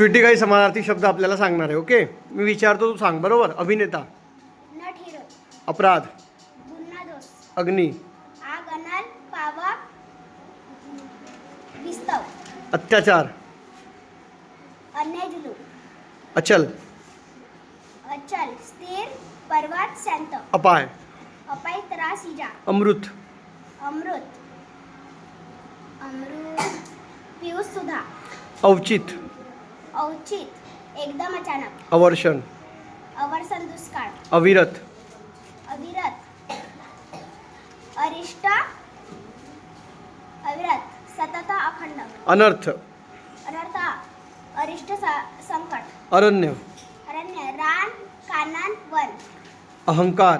स्वीटी काही समानार्थी शब्द आपल्याला सांगणार आहे. ओके, मी विचारतो, तू सांग. बरोबर. अभिनेता. नट हिरो. अपराध. गुन्हा दोष. अग्नी. आग अनल पावक विस्तव. अत्याचार. अन्याय जुलूम. अचल. अचल स्थिर पर्वत शांत. अपाय. अपाय त्रास इजा. अमृत. अमृत. अमृत पियुष सुधा. अवचित. औचित एकदम अचानक. अवर्षण. अवर्षण दुष्काळ. अविरत. अविरत. अरिष्ट अविरत सतत अखंड. अनर्थ. अनर्थ अरिष्ट संकट. अरण्य. अरण्य रान कानन वन. अहंकार.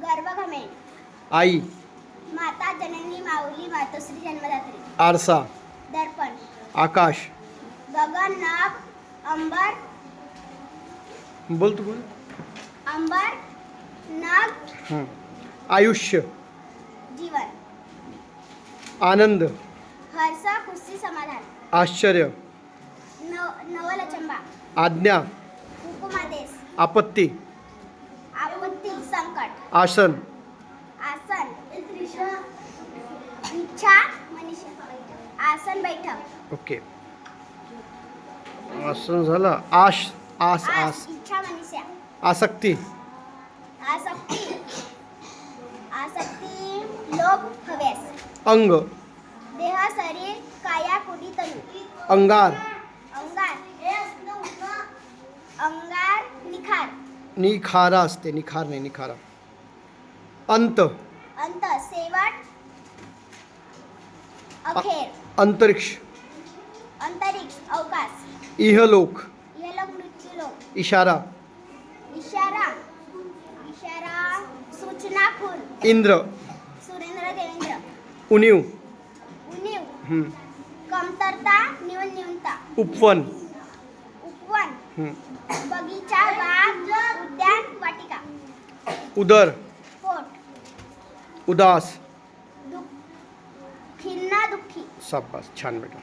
गर्व घमेंड. आई. माता जननी माऊली मातोश्री जन्मदात्री. आरसा. दर्पण. आकाश. गगन नभ अंबर. बोल तू बोल. अंबर नभ आयुष्य. जीवन. आनंद. हर्ष खुशी समाधान. आश्चर्य. नवलचंबा. आज्ञा. हुकुमादेश. आपत्ती. आपत्ती संकट. आसन. आसन इच्छा मनुष्य. आसन बैठक. ओके, आसन झालं. आस. आस. आस. इच्छा मनुष्य. आसक्ती. आसक्ती. आसक्ती लोभ हव्यास. अंग. देह शरीर काया कुडी तनु. अंगार. अंगार. अंगार निखार. निखारा असते, निखार नाही, निखारा. अंत. अंत शेवट अखेर. अंतरिक्ष. अंतरिक्ष अवकाश. इहलोक. इहलोक मृत्यूलोक. इशारा. इशारा. इशारा सूचना खून. इंद्र. सुरेंद्र देवेंद्र. उणीव. उणीव कमतरता न्यूनता. उपवन. उपवन बगीचा बाग उद्यान वाटिका. उदर. पोट. उदास. खिन्ना दुःखी. शाबास, छान बेटा.